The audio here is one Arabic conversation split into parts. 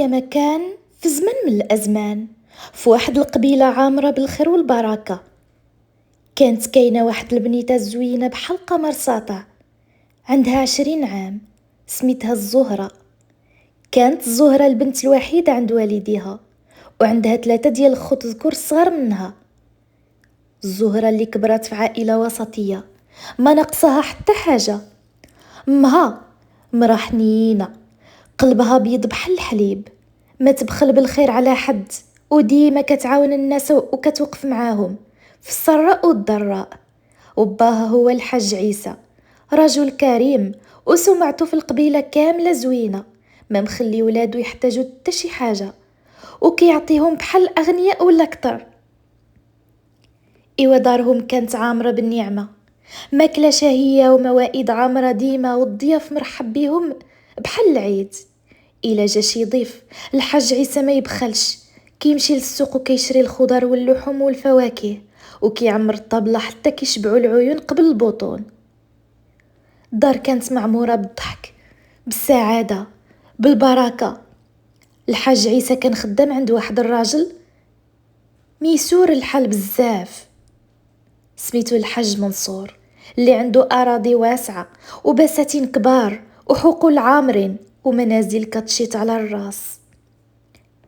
أينما كان في زمن من الأزمان، في واحد القبيلة عامرة بالخير والبركة، كانت كاينة واحد البنيتة زوينة بحال قمر ساطع، عندها 20 عام، سميتها الزهرة. كانت الزهرة البنت الوحيدة عند والديها، وعندها 3 ديال الخوت ذكور صغار منها. الزهرة اللي كبرت في عائلة وسطية ما نقصها حتى حاجة. امها مرا حنينة، قلبها بيض بحال الحليب، ما تبخل بالخير على حد، وديما كتعاون الناس وكتوقف معاهم في السراء والضراء. وباها هو الحاج عيسى، رجل كريم وسمعته في القبيلة كاملة زوينة، ما مخلي ولادو يحتاجوا حتى شي حاجة، وكيعطيهم بحال الأغنياء ولا كتر. إيوا دارهم كانت عامرة بالنعمة، ماكلة شهية وموائد عامرة ديما، والضياف مرحب بيهم بحال العيد. إلا جا شي ضيف الحاج عيسى ما يبخلش، كيمشي للسوق وكيشري الخضر واللحوم والفواكه، وكيعمر الطبلة حتى كيشبعوا العيون قبل البطون. الدار كانت معمورة بالضحك، بالسعادة، بالبركة. الحاج عيسى كان خدام عند واحد الراجل ميسور الحال بزاف، سميتو الحاج منصور، اللي عنده أراضي واسعة وبساتين كبار وحقول عامرين ومنازل كتشيط على الراس.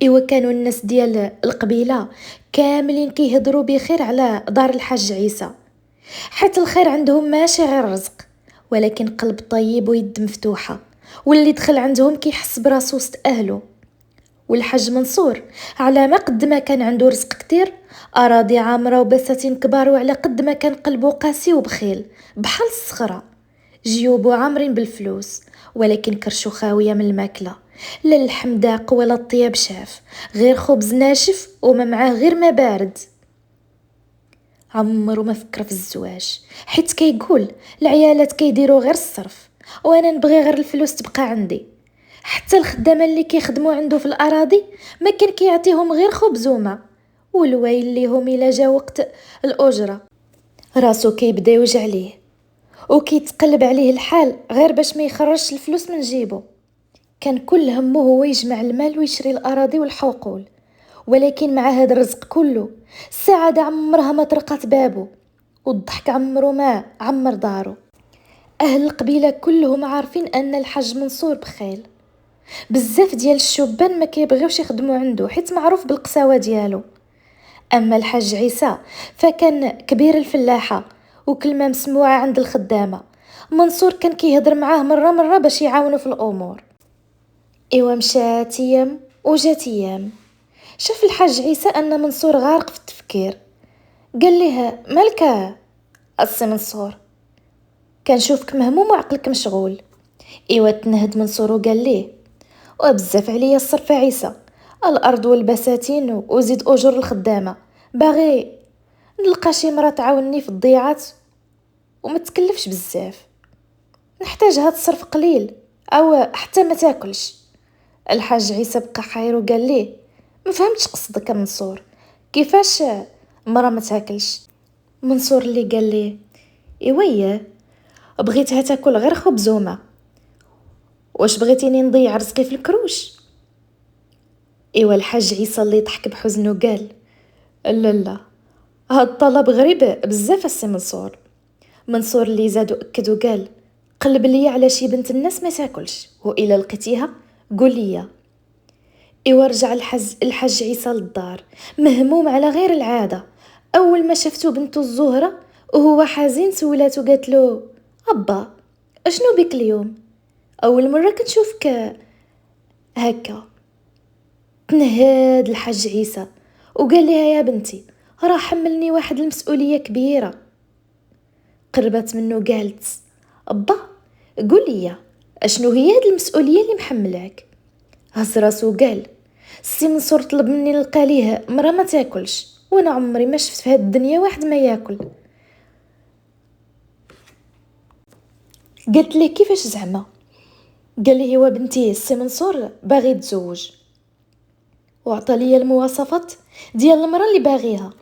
إيوا كانوا الناس ديال القبيلة كاملين كيهضروا بخير على دار الحاج عيسى، حيت الخير عندهم ماشي غير رزق، ولكن قلب طيب ويد مفتوحة، واللي دخل عندهم كيحس براسو وسط أهله. والحاج منصور على ما قد ما كان عنده رزق كتير، أراضي عامرة وبساتين كبار، وعلى قد ما كان قلبه قاسي وبخيل بحال الصخرة، جيوبو عامرين بالفلوس ولكن كرشو خاوية من الماكلة، لا اللحم داق ولا الطياب شاف، غير خبز ناشف وما معاه غير ما بارد. عمرو ما فكر في الزواج، حيت كيقول العيالات كيديروا غير الصرف، وانا نبغي غير الفلوس تبقى عندي. حتى الخدامه اللي كيخدموا عنده في الاراضي ما كان كيعطيهم غير خبز وما، والويل ليهم الا جا وقت الاجره راسو كيبدا يوجع ليه، وكيتقلب عليه الحال غير باش ما يخرجش الفلوس من جيبه. كان كل همه هو يجمع المال ويشري الاراضي والحقول، ولكن مع هذا الرزق كله السعادة عمرها ما طرقت بابه، والضحك عمره ما عمر داره. أهل القبيلة كلهم عارفين أن الحاج منصور بخيل، بزاف ديال الشبان ما كيبغيوش يخدموا عنده حيت معروف بالقساوة ديالو. أما الحاج عيسى فكان كبير الفلاحة وكلمة مسموعة عند الخدامة. منصور كان كيهضر معاه مرة باش يعاونوا في الأمور. إيوا مشات أيام وجات أيام، شاف الحاج عيسى أن منصور غارق في التفكير، قال ليه مالك السي منصور، كنشوفك مهموم وعقلك مشغول. ايوا تنهد منصور وقال ليه وبزاف عليا الصرف عيسى، الارض والبساتين وزيد اجور الخدامه، باغي نلقى شي مرا تعاونني في الضيعات وما تكلفش بزاف، نحتاج هاد الصرف قليل او حتى ما تاكلش. الحاج عيسى بقى حاير وقال ليه ما فهمتش قصدك منصور، كيفاش مرا ما تاكلش؟ منصور اللي قال ليه ايوه بغيتها تاكل غير خبز وما، واش بغيتيني نضيع رزقي في الكروش؟ ايوا الحاج عيسى اللي ضحك بحزن وقال لا هاد الطلب غريب بزاف السي منصور. منصور اللي زاد واكد وقال قلب لي على شي بنت الناس ما تاكلش، والا لقيتيها قول لي. ايوا رجع الحاج عيسى للدار مهموم على غير العاده. اول ما شفتو بنته الزهره وهو حزين سولاتو قالت له ابا اشنو بك اليوم؟ اول مره كنشوفك هكا. تنهاد الحاج عيسى وقال لها يا بنتي راه حملني واحد المسؤوليه كبيره. قربت منه قالت ابا قول لي اشنو هي هاد المسؤوليه اللي محملاك؟ هز راسو قال السي منصور طلب مني نلقى ليه مرا ما تاكلش، وانا عمري ما شفت في هاد الدنيا واحد ما ياكل. قالت ليه كيفاش زعما؟ قال لي هو بنتي السي منصور باغي يتزوج، وعطى لي المواصفات ديال المراه اللي باغيها.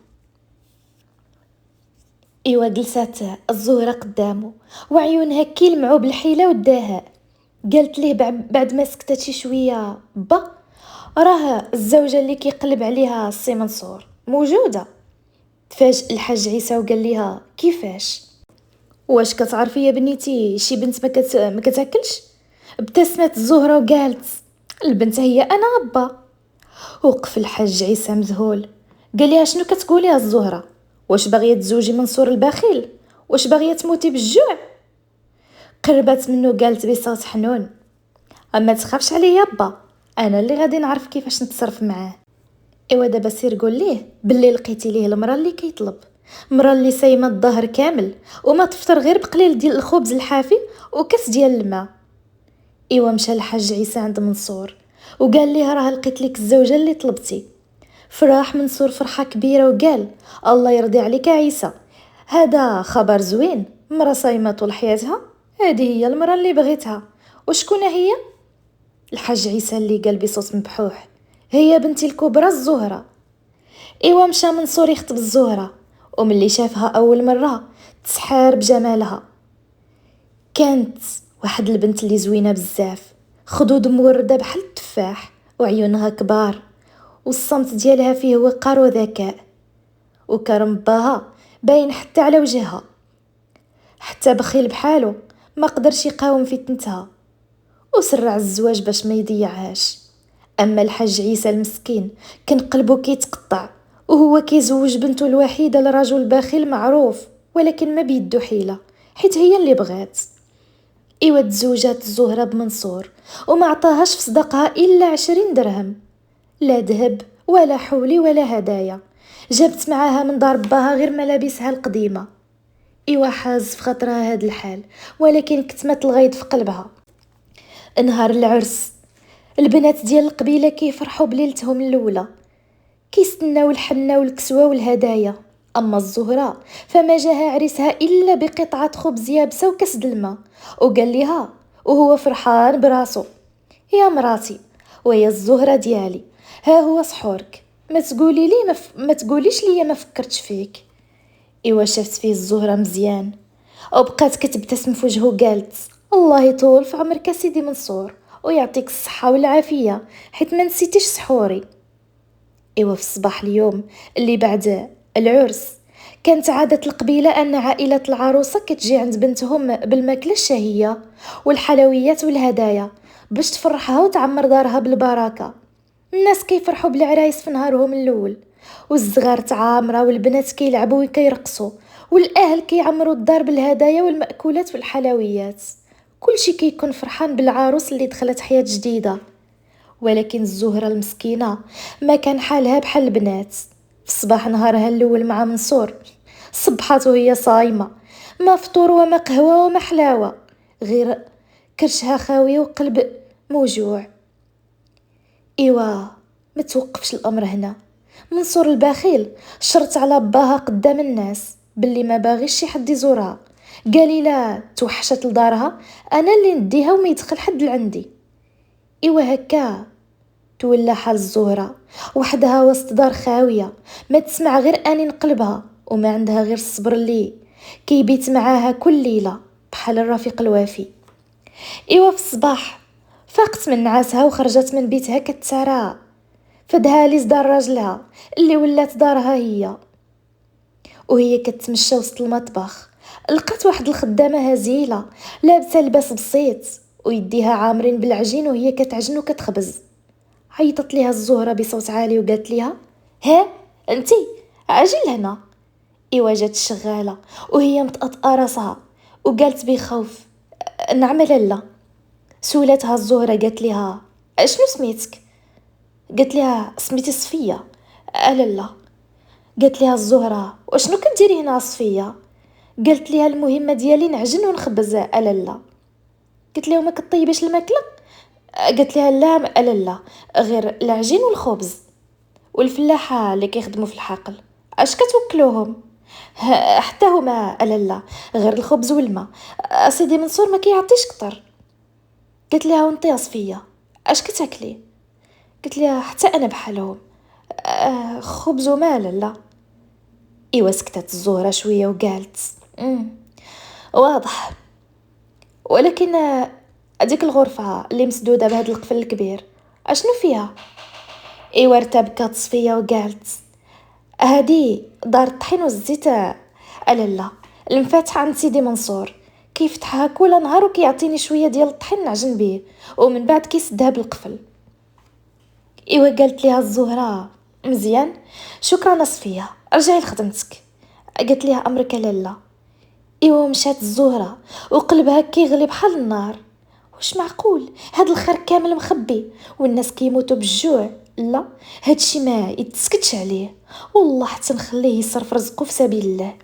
ايوا جلسات الزهره قدامه وعيونها كيلمعوا بالحيله والدهاء. قالت ليه بعد ما سكتت شي شويه با راه الزوجة اللي كيقلب عليها السي منصور موجودة. تفاجئ الحاج عيسى وقال ليها كيفاش؟ واش كتعرفي يا بنيتي شي بنت ما كتاكلش؟ ابتسمت الزهرة وقالت البنت هي انا با. وقف الحاج عيسى مذهول، قال ليها شنو كتقولي الزهرة؟ واش باغيه تزوجي منصور البخيل؟ واش باغيه تموتي بالجوع؟ قربت منه قالت بصوت حنون اما تخافش عليا با، انا اللي غادي نعرف كيفاش نتصرف معاه. ايوا دابا سير قول ليه باللي لقيتي ليه المراه اللي كيطلب، مراه اللي سايمه الظهر كامل وما تفطر غير بقليل ديال الخبز الحافي وكاس ديال الماء. ايوا مشى الحاج عيسى عند منصور وقال ليه راه لقيت لك الزوجه اللي طلبتي. فرح منصور فرحه كبيره وقال الله يرضي عليك عيسى، هذا خبر زوين، مرا صايمه طول حياتها، هذه هي المراه اللي بغيتها. وشكون هي؟ الحاج عيسى اللي قال بصوت مبحوح هي بنتي الكبرى الزهرة. ايوا مشى منصور يخطب الزهرة، وملي شافها اول مرة تسحار بجمالها. كانت واحد البنت اللي زوينة بزاف، خدود موردة بحال التفاح وعيونها كبار، والصمت ديالها فيه وقار وذكاء، وكرم باها باين حتى على وجهها. حتى بخيل بحالو ما قدرش يقاوم فتنتها وسرع الزواج باش ما يضيعهاش. اما الحاج عيسى المسكين كان قلبه كيتقطع وهو كيزوج بنته الوحيده لرجل بخيل معروف، ولكن ما بيدو حيله حيت هي اللي بغات. ايوا تزوجات الزهره بمنصور وما عطاهاش في صداقها الا 20 درهم، لا ذهب ولا حولي ولا هدايا، جابت معاها من دار باها غير ملابسها القديمه. ايوا حاز في خاطرها هاد الحال، ولكن كتمت الغيظ في قلبها. نهار العرس البنات ديال القبيله كيفرحوا بليلتهم الاولى، كيستناو الحنه والكسوه والهدايا. اما الزهره فما جاها عريسها الا بقطعه خبز يابسه وكاس الماء، وقال ليها وهو فرحان براسو يا مراتي ويا الزهره ديالي، ها هو سحورك، ما تقولي لي ما تقوليش ليا ما فكرتش فيك. ايوا شافت فيه الزهره مزيان وبقات كتبتسم في وجهه وقالت الله يطول في عمرك سيدي منصور ويعطيك الصحة والعافية حيت ما نسيتيش سحوري. ايوا في الصباح اليوم اللي بعد العرس كانت عادة القبيلة أن عائلة العروسة كتجي عند بنتهم بالماكلة الشهية والحلويات والهدايا باش تفرحها وتعمر دارها بالبركة. الناس كيفرحوا بالعرايس في نهارهم الأول، والصغار تعامرة والبنات كيلعبوا وكيرقصوا، والأهل كيعمروا الدار بالهدايا والمأكولات والحلويات. كلشي كيكون فرحان بالعروس اللي دخلت حياة جديدة. ولكن الزهرة المسكينة ما كان حالها بحال البنات. في صباح نهارها الأول مع منصور صبحت وهي صايمة، ما فطور وما قهوة وما حلاوة، غير كرشها خاوية وقلب موجوع. ايوا ما توقفش الامر هنا. منصور البخيل شرط على باها قدام الناس باللي ما باغيش شي حد يزورها، قال لا توحشت لدارها انا اللي نديها وما يدخل حد لعندي. ايوا هكا تولى حال الزهره وحدها وسط دار خاويه، ما تسمع غير انين قلبها وما عندها غير الصبر اللي كيبيت معاها كل ليله بحال الرفيق الوافي. ايوا في الصباح فاقت من نعاسها وخرجت من بيتها كتسارع فدها ليز دار راجلها اللي ولات دارها هي. وهي كتمشى وسط المطبخ لقات واحد الخدامه هزيله لابسه لباس بسيط ويديها عامرين بالعجين وهي كتعجن وكتخبز. عيطت ليها الزهره بصوت عالي وقالت ليها ها انتي عجل هنا. ايوا جات الشغاله وهي مطقطقه راسها وقالت بخوف نعم لاله. سولتها الزهره قالت لها شنو سميتك؟ قالت لها سميتي صفيه. لاله. قالت لها الزهره وشنو كديري هنا صفيه؟ قالت لها المهمه ديالي نعجن ونخبز. لاله. قالت لها ما كطيبش الماكله؟ قالت لها لا لاله، غير العجين والخبز. والفلاحه اللي كيخدموا في الحقل اش كتوكلوهم؟ حتى هما لاله، غير الخبز والماء، سيدي منصور ما كيعطيش كتر. قالت لها وانت يا صفيه اش كتاكلي؟ قلت لها حتى انا بحالهم، خبز وما لاله. ايوا سكتت الزهره شويه وقالت واضح، ولكن هذيك الغرفه اللي مسدوده بهذا القفل الكبير اشنو فيها؟ ايوا ارتبكت صفيه وقالت: هادي دار الطحين والزيت. لا، المفاتحه عند سيدي منصور، كيفتحها كل نهار وكيعطيني شويه ديال الطحين نعجن بيه، ومن بعد كيسدها بالقفل. ايوا قالت ليها الزهره: مزيان، شكرا صفيه، رجعي لخدمتك. قالت ليها: امرك لاله. ايوا مشات الزهره وقلبها كيغلي بحال النار. واش معقول هاد الخير كامل مخبي والناس كيموتوا بالجوع؟ لا، هادشي ما يتسكتش عليه، والله حتى نخليه يصرف رزقه في سبيل الله.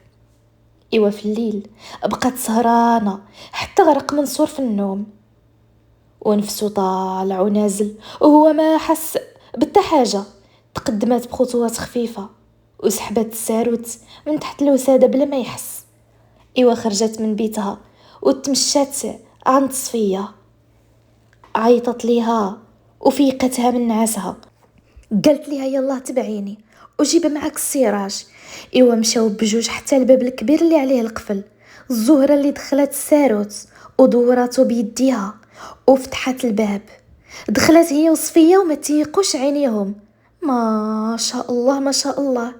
ايوا في الليل بقات سهرانه حتى غرق منصور في النوم، ونفسه طالع ونازل وهو ما حس بتا حاجه. تقدمت بخطوات خفيفه وسحبت الساروت من تحت الوساده بلا ما يحس. ايوا خرجت من بيتها وتمشات عند صفيه، عيطت ليها وفيقتها من نعاسها. قالت ليها: يلا تبعيني وجيب معك السراج. ايوا مشاو بجوج حتى الباب الكبير اللي عليه القفل. الزهره اللي دخلت الساروت ودوراتو بيديها وفتحت الباب. دخلت هي وصفيه وما تيقوش عينيهم. ما شاء الله ما شاء الله،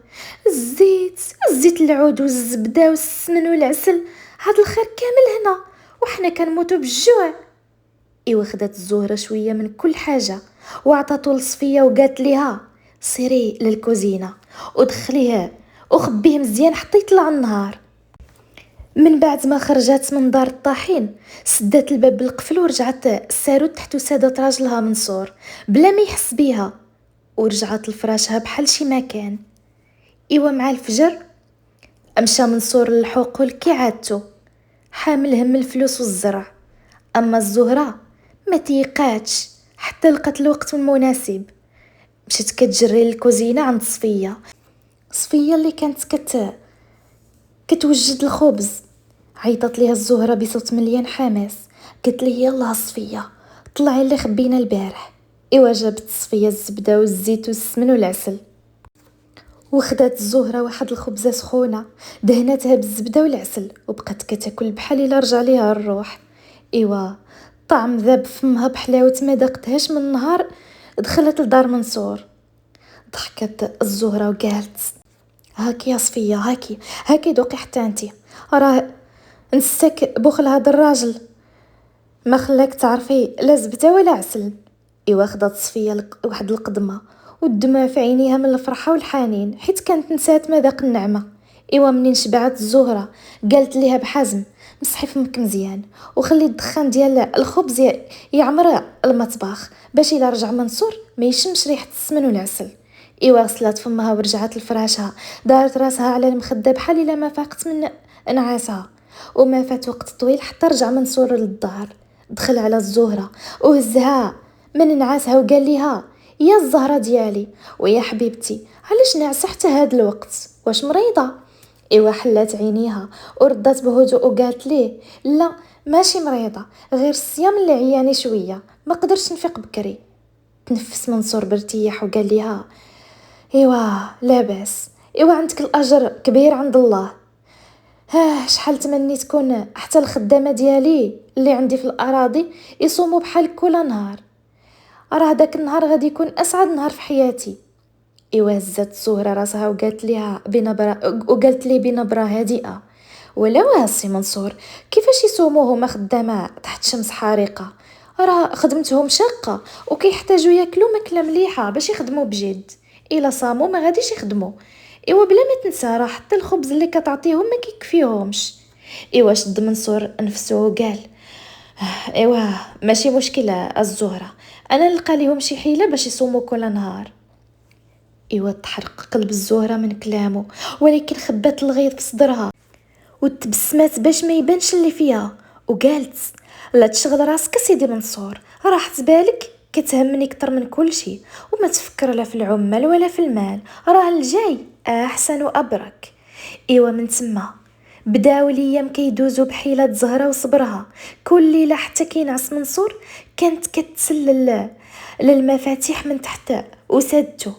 الزيت العود والزبده والسمن والعسل، هاد الخير كامل هنا وحنا كنموتوا بالجوع. ايوا خدات الزهره شويه من كل حاجه وعطاتو لصفيه وقالت ليها: سيري للكوزينه ودخليها وخبيه مزيان حتى يطلع النهار. من بعد ما خرجت من دار الطاحين سدات الباب بالقفل ورجعت الساروت تحت وسادة راجلها منصور بلا ما يحس بيها، ورجعت لفراشها بحال شي مكان. ايوا مع الفجر مشى منصور للحقول كعادته حامل هم الفلوس والزرع. اما الزهره ما تيقاتش حتى لقات الوقت المناسب، مشات كتجري للكوزينه عند صفيه اللي كانت كتوجد الخبز. عيطت ليها الزهره بصوت مليان حماس، قالت لي: يلا صفيه طلعي اللي خبينا البارح. ايوا جابت صفيه الزبده والزيت والسمن والعسل، وخدات الزهره واحد الخبزه سخونه دهنتها بالزبده والعسل وبقات كتاكل بحال الا رجع ليها الروح. ايوا طعم ذاب فمها بحلاوه ما دقتهاش من نهار دخلت لدار منصور. ضحكت الزهره وقالت: هاكي يا صفيه، هاكي دوقي حتى انتي، راه نساك بخل هذا الراجل ما خلاك تعرفي لا زبده ولا عسل. ايوا خدات صفيه واحد القدمه والدموع في عينيها من الفرحه والحنين حيت كانت نسات مذاق النعمه. ايوا منين شبعت الزهره قالت ليها بحزم: مسحي فمك مزيان وخلي الدخان ديال الخبز يعمر المطبخ باش الا رجع منصور ما يشمش ريحه السمن والعسل. ايوا غسلات فمها ورجعت لفراشها، دارت راسها على المخده بحال الا ما فاقت من نعاسها. وما فات وقت طويل حتى رجع منصور للدار. دخل على الزهره وهزها من نعاسها وقال ليها: يا الزهره ديالي ويا حبيبتي، علاش ناعسه حتى هاد الوقت؟ واش مريضه؟ ايوا حلات عينيها وردات بهدوء وقالت ليه: لا ماشي مريضه، غير الصيام اللي عياني شويه ما قدرش نفيق بكري. تنفس منصور بارتياح وقال ليها: ايوا لاباس، ايوا عندك الاجر كبير عند الله. شحال تمنيت تكون حتى الخدامه ديالي اللي عندي في الاراضي يصوموا بحال كل نهار، راه داك النهار غادي يكون اسعد نهار في حياتي. ايوا هزت الزهره راسها وقالت لي بنبره هادئه: ولا سي منصور، كيفاش يصوموا هما خدامه تحت شمس حارقه؟ راه خدمتهم شاقه وكيحتاجوا ياكلوا ماكله مليحه باش يخدموا بجد، الا صاموا ما غاديش يخدموا. ايوا بلا ما تنسى راه حتى الخبز اللي كتعطيهم ما كيكفيهمش. ايوا شد منصور نفسه وقال: ايوا ماشي مشكله الزهره، انا نلقى ليهم شي حيله باش يصوموا كل نهار. ايوا تحرق قلب الزهره من كلامه، ولكن خبات الغيظ في صدرها وتبسمات باش ما يبانش اللي فيها وقالت: لا تشغل راسك سيدي منصور، راحت بالك كتهمني اكتر من كل شيء، وما تفكر لا في العمال ولا في المال، راه الجاي احسن وابرك. ايوا من تما بداو الايام كيدوزو بحيلة زهرة وصبرها. كل ليلة حتى كينعس منصور كانت كتسلل للمفاتيح من تحت وسادته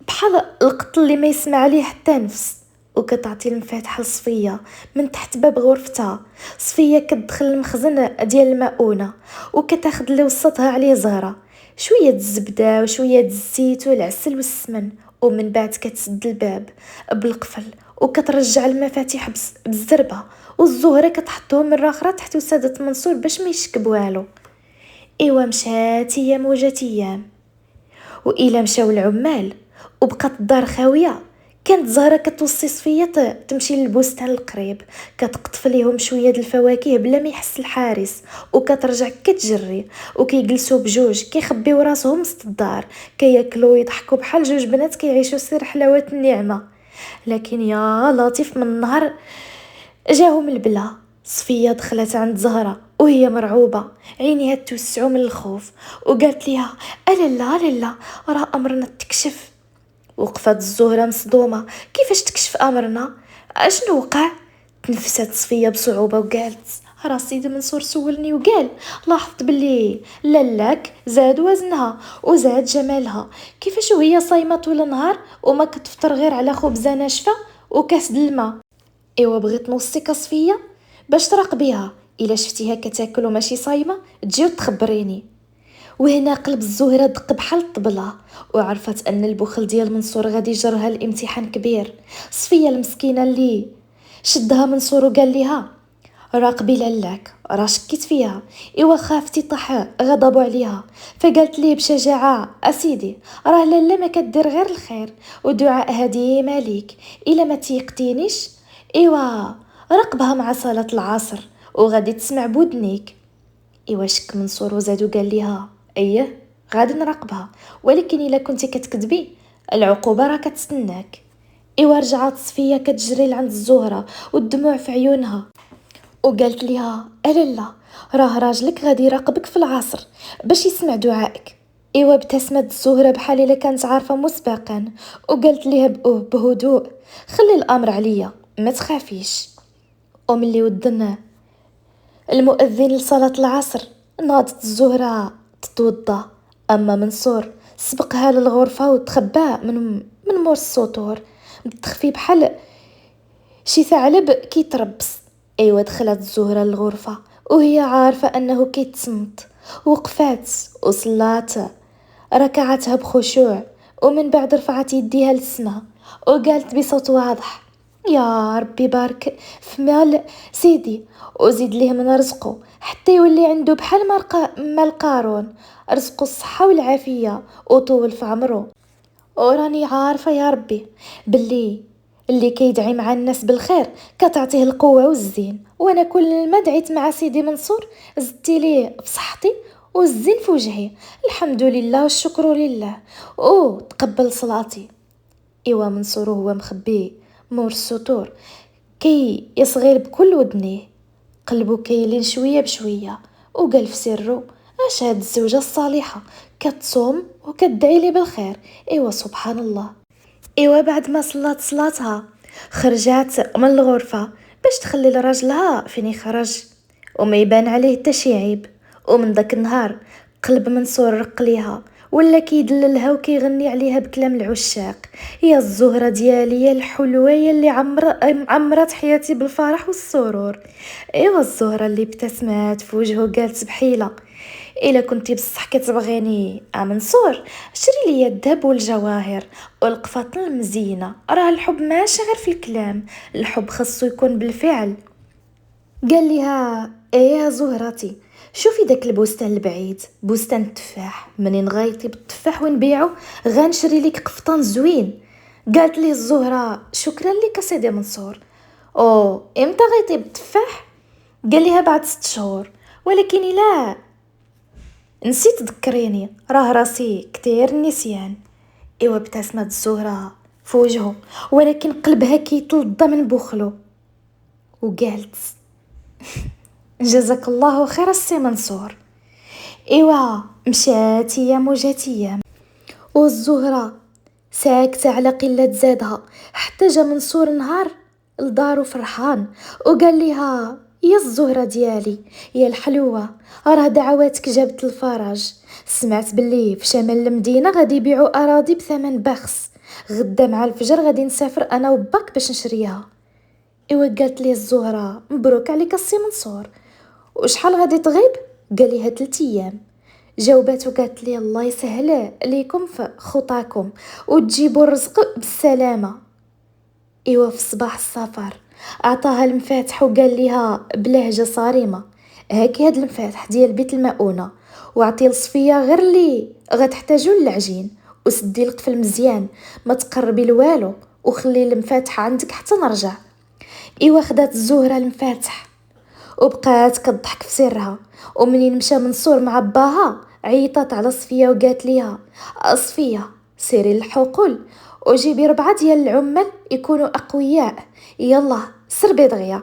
بحال القط اللي ما يسمع عليه حتى نفس، وكتعطي المفاتح لصفيه من تحت باب غرفتها. صفيه كتدخل المخزن ديال المؤونه وكتاخذ اللي وسطها عليه زهره. شويه الزبده وشويه الزيت والعسل والسمن، ومن بعد كتسد الباب بالقفل وكترجع المفاتيح بالزربه، والزهره كتحطهم مره اخرى تحت وسادة منصور باش ما يشكب والو. ايوا مشات ايام وجات ايام، وإلا مشاو العمال وبقات الدار خاويه، كانت زهره كتوصي صفيه تمشي للبستان القريب، كتقطف ليهم شويه د الفواكه بلا ما يحس الحارس، وكترجع كتجري، وكيجلسوا بجوج كيخبيو راسهم وسط الدار، كياكلوا ويضحكوا بحال جوج بنات كيعيشوا سر حلاوه النعمه. لكن يا لطيف من نهار جاهم البلا، صفية دخلت عند زهرة وهي مرعوبة، عينيها توسعوا من الخوف، وقالت ليها ألا لا راه أمرنا تكشف. وقفت الزهرة مصدومة، كيفاش تكشف أمرنا؟ أشنو وقع؟ تنفست صفية بصعوبة وقالت راه سيدي منصور سولني وقال لاحظت بلي لالاك زاد وزنها وزاد جمالها، كيفاش وهي صايمة طول النهار وما كتفطر غير على خبزة ناشفة وكاس د الماء. ايوا بغيت نوصيك صفيه باش تراقبيها، الا شفتيها كتاكل وماشي صايمه تجي وتخبريني. وهنا قلب الزهره دق بحال الطبله، وعرفت ان البخل ديال منصور غادي يجرها الامتحان كبير. صفيه المسكينه اللي شدها منصور وقال ليها راقبي لالاك راه شكيت فيها، ايوا خافتي طاح غضبوا عليها، فقالت ليه بشجاعه اسيدي راه لالا ما كدير غير الخير ودعاء هديه مالك، الا ما تيقتينيش ايوا راقبها مع صلاه العصر وغادي تسمع بودنيك. ايوا شك منصور وزاد وقال ليها ايه غادي نراقبها، ولكن الا كنتي كتكذبي العقوبه راه كتستناك. ايوا رجعت صفيه كتجري لعند الزهره والدموع في عيونها، وقالت ليها ألا راه راجلك غادي يراقبك في العصر باش يسمع دعائك. ايوا ابتسمت الزهرة بحال الا كانت عارفة مسبقا، وقالت ليها بهدوء خلي الامر عليا ما تخافيش. وملي ودنا المؤذن لصلاة العصر ناضت الزهرة تتوضا، اما منصور سبقها للغرفة وتخبى من مور السطور متخفي بحال شي ثعلب كيتربص. ايوا دخلت الزهرة للغرفة وهي عارفة انه كيتصنت، وقفات وصلات ركعتها بخشوع، ومن بعد رفعت يديها للسما وقالت بصوت واضح يا ربي بارك في مال سيدي وزيد ليه من رزقه حتى يولي عنده بحال مال قارون، رزقه الصحة والعافية وطول في عمره. وراني عارفة يا ربي باللي اللي كيدعي مع الناس بالخير كتعطيه القوة والزين، وانا كل ما دعيت مع سيدي منصور زدتي ليه بصحتي والزين في وجهي، الحمد لله والشكر لله تقبل صلاتي. ايوا منصور هو مخبي مور السطور كي يصغير بكل ودنيه، قلبو كيلين شوية بشوية، وقال في سرو اش هاد الزوجة الصالحة كتصوم وكتدعي لي بالخير. ايوا سبحان الله. ايوا بعد ما صلات صلاتها خرجات من الغرفة باش تخلي لراجلها فين يخرج وما يبان عليه حتى شي عيب. ومن داك النهار قلب منصور رق ليها ولا كيدللها وكيغني عليها بكلام العشاق، يا الزهرة ديالي يا الحلوة يا اللي عمرت حياتي بالفرح والسرور. ايوا الزهرة اللي ابتسمات في وجهه قالت بحيلة الا كنتي بصح كتبغيني منصور شري لي الذهب والجواهر والقفاطن المزينه، راه الحب ماشي غير في الكلام، الحب خاصو يكون بالفعل. قال لها ايه يا زهرتي شوفي داك البستان البعيد بستان التفاح، منين غايتي بالتفاح ونبيعو غنشري لك قفطان زوين. قالت ليه الزهره شكرا لك سيدي منصور. امتى غايتي بالتفاح؟ قال لها بعد 6 شهور، ولكن لا نسيت تذكريني راه راسي كتير النسيان. ايوا ابتسمت الزهرة في وجهه ولكن قلبها كيتوضى من بخلو، وقالت جزاك الله خير السي منصور. ايوا مشات ايام وجات ايام، والزهرة ساكتة على قلة زادها، حتى جا منصور نهار لدارو فرحان وقال ليها يا الزهرة ديالي يا الحلوة راه دعواتك جابت الفرج، سمعت باللي في شمال المدينة غادي يبيعوا أراضي بثمن بخس، غدا مع الفجر غادي نسافر أنا وباك باش نشريها. ايوا قالت ليه الزهرة مبروك عليك السي منصور، وشحال غادي تغيب؟ قال ليها 3 ايام. جاوباتو قالت لي الله يسهل ليكم في خطاكم وتجيبوا الرزق بالسلامه. ايوا في صباح السفر عطاها المفاتح وقال ليها بلهجه صارمه: هاكي هاد المفاتح ديال بيت المؤونه، وعطي لصفيه غير اللي غتحتاجو للعجين، وسدي القفل مزيان، ما تقربي لوالو، وخلي المفاتح عندك حتى نرجع. ايوا خدات الزهره المفاتح وبقات كضحك في سرها. ومنين مشى منصور مع باها عيطت على صفيه وقالت ليها: صفيه سيري للحقول وجيبي 4 ديال العمال يكونوا اقوياء، يلا سربي دغيا.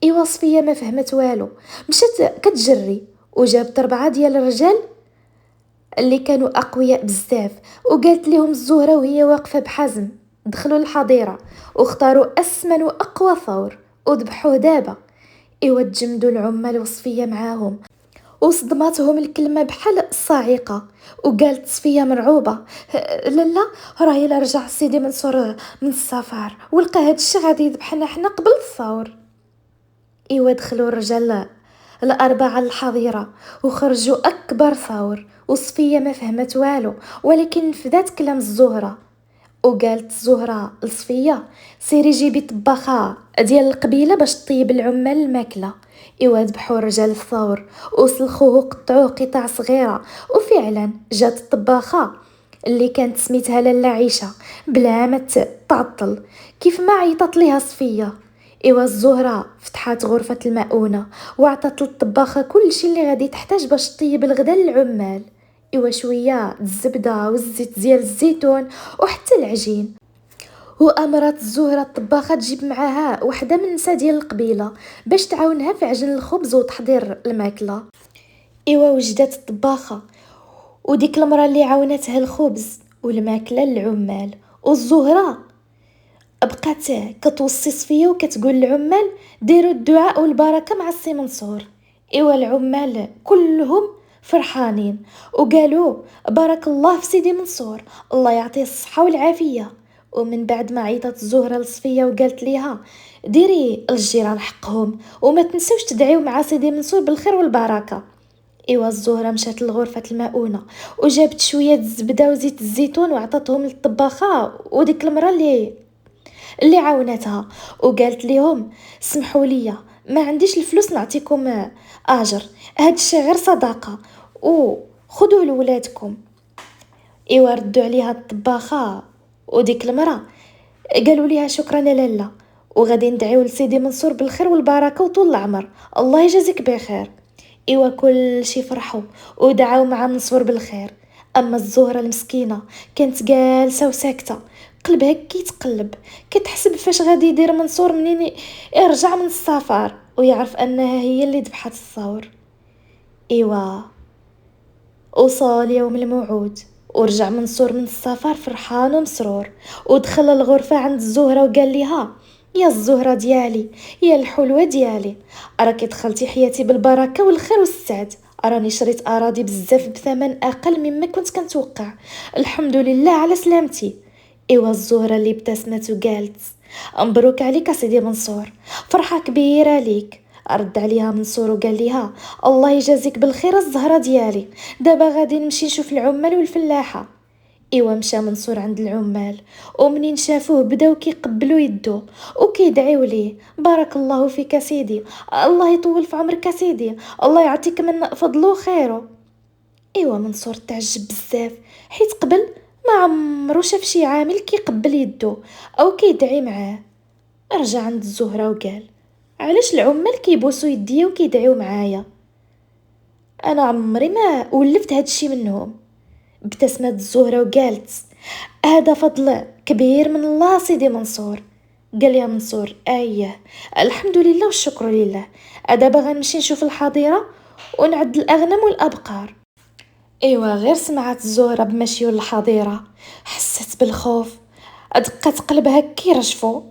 ايوا صفيه ما فهمت والو، مشات كتجري وجابت 4 ديال الرجال اللي كانوا اقوياء بزاف، وقالت لهم الزهره وهي واقفه بحزم: دخلوا الحظيره واختاروا اسمن واقوى ثور وذبحوه دابا. ايوا تجمدوا العمال وصفيه معاهم، وصدماتهم الكلمه بحال الصاعقه، وقالت صفيه مرعوبه: لا راهي لا رجع سيدي منصور من السفر ولقى هاد الشي غادي يذبحنا حنا قبل الثور. ايوا دخلوا الرجال الأربعة الحظيرة وخرجوا أكبر ثور، وصفية ما فهمت والو، ولكن نفذت كلام الزهرة. وقالت الزهرة لصفية: سيري جيبي طباخة ديال القبيلة باش طيب العمال الماكلة. ايوا ذبحوا رجال الثور وسلخوه وقطعوه قطع صغيرة، وفعلا جات الطباخة اللي كانت سميتها لاله عيشه بلا ما تعطل كيف ما عيطت ليها صفيه. ايوا الزهره فتحات غرفه المؤونه وعطت للطباخه كل شيء اللي غادي تحتاج باش طيب الغدا للعمال. ايوا شويه الزبده والزيت ديال الزيتون وحتى العجين. وامرت الزهره الطباخه تجيب معاها وحده من النساء ديال القبيله باش تعاونها في عجن الخبز وتحضير الماكله. ايوا وجدت الطباخه وديك المراه اللي عاونتها الخبز والماكله للعمال، والزهره بقات كتوصي صفيه وكتقول للعمال: ديروا الدعاء والبركه مع السي منصور. ايوا العمال كلهم فرحانين وقالوا: بارك الله في سيدي منصور، الله يعطيه الصحه والعافيه. ومن بعد ما عيطت الزهره لصفيه وقالت ليها: ديري الجيران حقهم وما تنسوش تدعيو مع سيدي منصور بالخير والبركه. ايوا الزهره مشات لغرفه المؤونه وجابت شويه الزبده وزيت الزيتون وعطاتهم للطباخه وديك المراه اللي عاونتها، وقالت لهم: سمحوا لي ما عنديش الفلوس نعطيكم اجر، هاد الشيء غير صدقه وخذوه لولادكم. ايوا ردوا عليها الطباخه وديك المراه قالوا ليها: شكرا لاله، وغادي ندعيو لسيدي منصور بالخير والبركه وطول العمر، الله يجازيك بخير. ايوا كل شي فرحوا ودعاو مع منصور بالخير. اما الزهره المسكينه كانت جالسه وساكته، قلبها كيتقلب كتحسب فاش غادي يدير منصور منين يرجع من السفر ويعرف انها هي اللي ذبحت الثور. ايوا وصل يوم الموعود ورجع منصور من السفر فرحان ومسرور، ودخل الغرفة عند الزهرة وقال لها: يا الزهرة ديالي، يا الحلوة ديالي، راكي دخلتي حياتي بالبركة والخير والسعد، راني شريت اراضي بزاف بثمن اقل مما كنت كنتوقع، الحمد لله على سلامتي. ايوا الزهرة اللي ابتسمت وقالت: مبروك عليك سيدي منصور، فرحة كبيرة ليك. رد عليها منصور وقال لها: الله يجازيك بالخير الزهرة ديالي، دابا غادي نمشي نشوف العمال والفلاحة. ايوا مشى منصور عند العمال، ومنين شافوه بداو كيقبلوا يدو وكيدعيو ليه: بارك الله فيك سيدي، الله يطول في عمرك سيدي، الله يعطيك من فضله وخيره. ايوا منصور تعجب بزاف حيت قبل ما عمرو شاف شي عامل كيقبل يدو او كيدعي معاه. رجع عند الزهرة وقال: علاش العمال كيبوسوا يديا وكيدعيو معايا؟ انا عمري ما ولفت هادشي منهم. ابتسمت الزهرة وقالت: هذا فضل كبير من الله سيدي منصور. قال يا منصور: ايه الحمد لله والشكر لله، دابا غنمشي نشوف الحظيرة ونعد الاغنام والابقار. ايوا غير سمعت الزهرة بمشيو للحظيرة حست بالخوف، دقات قلبها كي رجفو.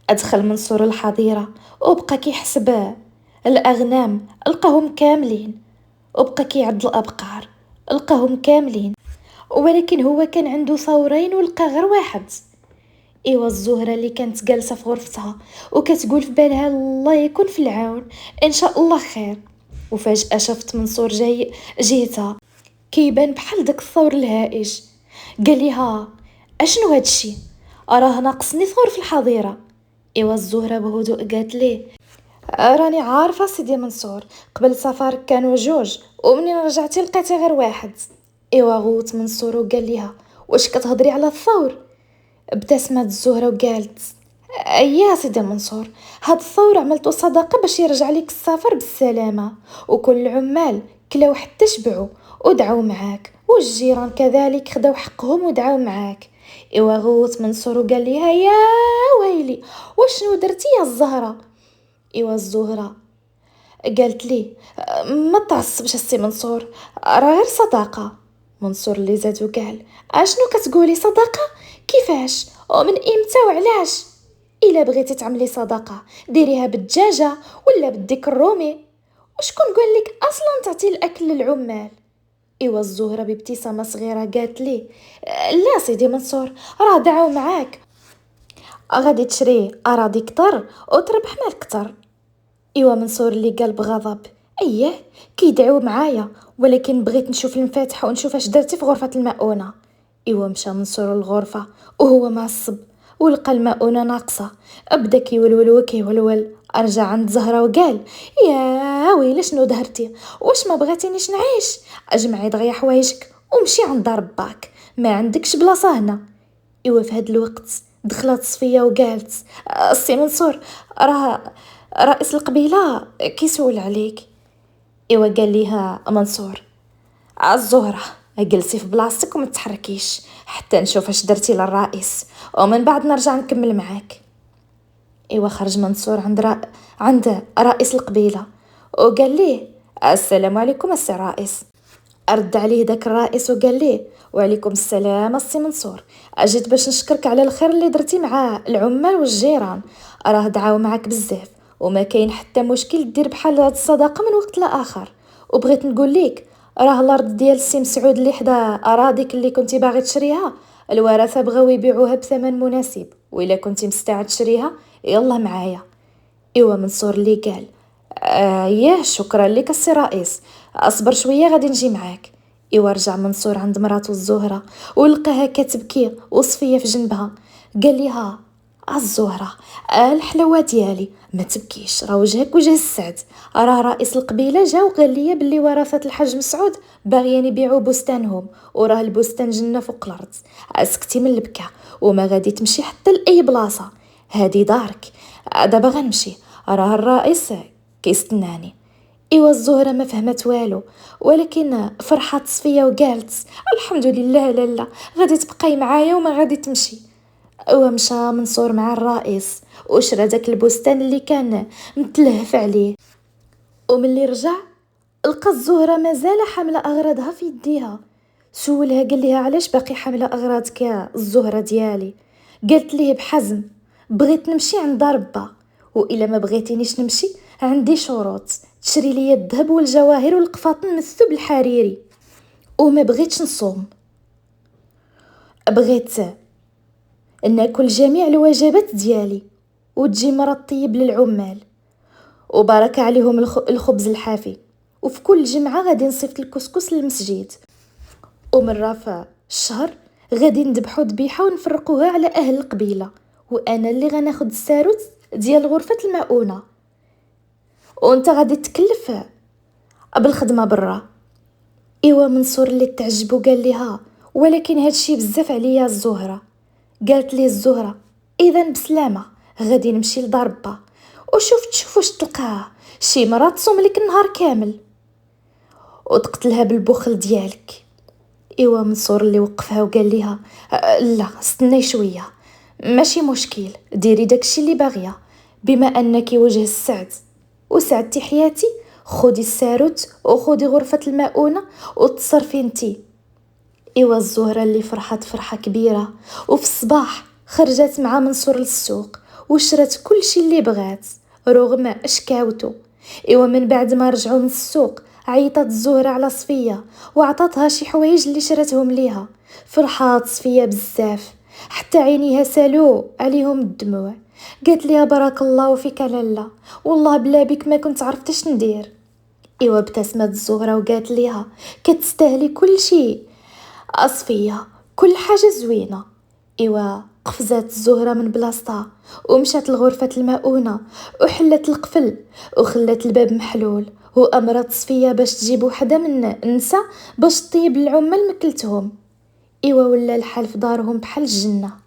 ادخل منصور الحظيرة وبقى كيحسب الاغنام لقاهم كاملين، وبقى كيعد الابقار لقاهم كاملين، ولكن هو كان عنده ثورين ولقى غير واحد. ايوا الزهرة اللي كانت جالسة في غرفتها وكتقول في بالها: الله يكون في العون، ان شاء الله خير. وفجأة شافت منصور جاي جهتها كيبان بحال داك الثور الهائج. قال ليها اشنو هادشي؟ راه ناقصني ثور في الحظيره. ايوا الزهره بهدوء قالت ليه راني عارفه سيدي منصور، قبل سفرك كانوا جوج ومنين رجعتي لقيتي غير واحد. ايوا غوت منصور وقال ليها واش كتهضري على الثور؟ ابتسمت الزهره وقالت يا سيدي منصور، هاد الثور عملتو صدقه باش يرجع ليك السفر بالسلامه، وكل العمال كلاو حتى شبعوا ودعوا معاك، والجيران كذلك خداو حقهم ودعوا معاك. ايوا غوت منصور وقال ليها يا ويلي وشنو درتي يا الزهره؟ ايوا الزهره قالت لي ما تعصبش السي منصور، راه غير صداقه. منصور اللي زاد وقال اشنو كتقولي صداقه؟ كيفاش ومن امتى وعلاش؟ الا بغيتي تعملي صداقه ديريها بالدجاجه ولا بالديك الرومي، وشكون قال لك اصلا تعطي الاكل للعمال؟ ايوا الزهره بابتسامه صغيره قالت لي لا سيدي منصور، راه دعوا معاك غادي تشري اراضي كتر وتربح مال كتر. ايوا منصور اللي قال بغضب اييه كيدعوا معايا، ولكن بغيت نشوف المفاتح ونشوف اش درتي في غرفه المؤونه. ايوا مشى منصور للغرفه وهو معصب ولقى المؤونه ناقصه، بدا كيولول وكيولول. رجع عند زهره وقال يا ويلي شنو دهرتي؟ واش ما بغيتينيش نعيش؟ اجمعي دغيا حوايجك ومشي عند دار باك، ما عندكش بلاصه هنا. ايوا في هاد الوقت دخلت صفيه وقالت السي منصور، راه رئيس القبيله كيسول عليك. ايوا قال ليها منصور الزهره جلسي في بلاصتك وما تحركيش حتى نشوف اش درتي للرئيس، ومن بعد نرجع نكمل معاك. ايوا خرج منصور عند رئيس القبيله وقال ليه السلام عليكم السي الرئيس. رد عليه داك الرئيس وقال ليه وعليكم السلام السي منصور، اجيت باش نشكرك على الخير اللي درتي مع العمال والجيران، راه دعاو معاك بزاف وما كاين حتى مشكل دير بحال هاد الصداقه من وقت لاخر. وبغيت نقول ليك راه الارض ديال السي مسعود اللي حدا اراضيك اللي كنتي باغي تشريها، الورثه بغاو يبيعوها بثمن مناسب، والا كنتي مستعد تشريها يلا معايا. ايوا منصور اللي قال ياه شكرا لك السي رئيس، اصبر شويه غادي نجي معاك. ايوا رجع منصور عند مراته الزهره ولقاها كتبكي وصفيه في جنبها. قال ليها الزهره الحلاوه ديالي ما تبكيش، راه وجهك وجه السعد، راه رئيس القبيله جا وقال لي باللي ورثه الحاج مسعود باغيين يبيعوا بستانهم، وراه البستان جنه فوق الارض. اسكتي من البكا وما غادي تمشي حتى لاي بلاصه، هادي دارك، دابا غنمشي، راه الرئيس كيستناني. ايوا الزهره ما فهمت والو، ولكن فرحات صفيه وقالت الحمد لله لالا غادي تبقاي معايا وما غادي تمشي. ومشى منصور مع الرئيس وشرى داك البستان اللي كان متلهف عليه. وملي رجع لقى الزهره مازال حامله اغراضها في يديها. سولها قال لها علاش باقي حامله اغراضك يا الزهره ديالي؟ قالت ليه بحزم بغيت نمشي عند دار با، والا ما بغيتينيش نمشي عندي شروط، تشري لي الذهب والجواهر والقفاطن من الثوب الحريري، وما بغيتش نصوم، بغيت ناكل جميع الوجبات ديالي، وتجي مرة طيب للعمال وبارك عليهم الخبز الحافي، وفي كل جمعة غادي نصيفط الكسكس للمسجد، ومرة في الشهر غادي نذبحوا ذبيحة ونفرقوها على أهل القبيلة، وأنا اللي غناخد الساروت ديال غرفة المؤونة، وانت غادي تكلف بالخدمة برا. ايوا منصور اللي تعجب وقال ليها ولكن هادشي بزاف عليا الزهرة. قالت ليه الزهرة اذا بسلامة غادي نمشي لدار با، وشوف تشوف واش تلقاه شي مرة تصوم لك النهار كامل وتقتلها بالبخل ديالك. ايوا منصور اللي وقفها وقال ليها لا استني شويه، ماشي مشكل ديري داكشي اللي باغيه، بما انك وجه السعد وسعدتي حياتي خدي الساروت وخدي غرفه المؤونه وتصرفي انتي. ايوا الزهره اللي فرحت فرحه كبيره، وفي الصباح خرجت مع منصور للسوق وشرات كل شي اللي بغات رغم اشكاوتو. ايوا من بعد ما رجعوا من السوق عيطت الزهره على صفيه وعطاتها شي حوايج اللي شراتهم ليها. فرحات صفيه بزاف حتى عينيها سالو عليهم الدموع. قالت ليها بارك الله فيك لالا، والله بلا بك ما كنت عرفت اش ندير. ايوا ابتسمت الزهرة وقالت ليها كتستاهلي كل شيء أصفية، كل حاجة زوينة. ايوا قفزات الزهرة من بلاصتها ومشات لغرفة المؤونة وحلت القفل وخلت الباب محلول وأمرت صفية باش تجيب وحدة من النساء باش تطيب العمال مكلتهم. ايوا ولا الحال في دارهم بحال الجنة.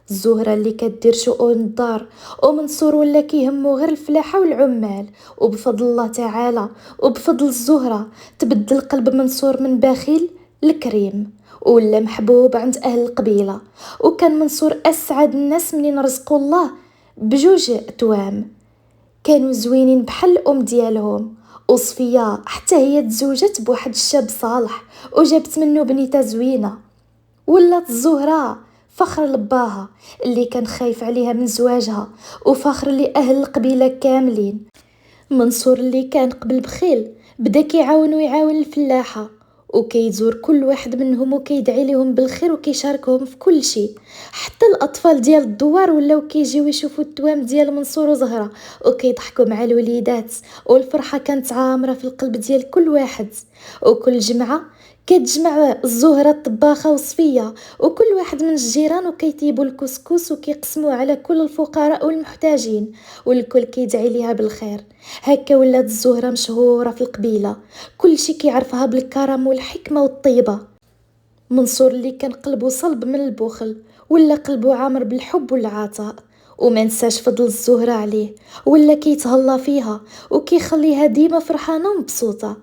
الزهرة اللي كدير شؤون الدار ومنصور ولا كيهمو غير الفلاحة والعمال، وبفضل الله تعالى وبفضل الزهرة تبدل قلب منصور من بخيل لكريم ولا محبوب عند أهل القبيلة. وكان منصور أسعد الناس منين رزقوا الله بجوج توام كانوا زوينين بحال الأم ديالهم. وصفية حتى هي تزوجت بواحد الشاب صالح وجابت منه بنيته زوينة. ولات الزهرة فخر لباها اللي كان خايف عليها من زواجها وفخر لأهل القبيلة كاملين. منصور اللي كان قبل بخيل بدا كيعاون ويعاون الفلاحة وكيزور كل واحد منهم وكيدعي لهم بالخير وكيشاركهم في كل شيء. حتى الأطفال ديال الدوار ولاو كيجيو يشوفوا التوام ديال منصور وزهرة وكيضحكوا مع الوليدات، والفرحة كانت عامرة في القلب ديال كل واحد. وكل جمعة كتجمع الزهرة الطباخة وصفية وكل واحد من الجيران وكيطيبوا الكسكس وكيقسموا على كل الفقراء والمحتاجين والكل كيدعي ليها بالخير. هكا ولات الزهرة مشهورة في القبيلة، كل شي كيعرفها بالكرم والحكمة والطيبة. منصور اللي كان قلبه صلب من البخل ولا قلبه عامر بالحب والعطاء وما نساش فضل الزهرة عليه ولا كيتهلا فيها وكيخليها ديما فرحانة ومبسوطة.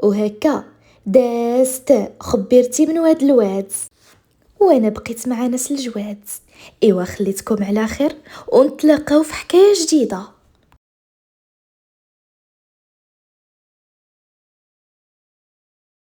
وهكا دازت خبرتي من واد الواد وانا بقيت مع ناس الجواد. ايوا خليتكم على خير ونتلاقاو في حكاية جديدة.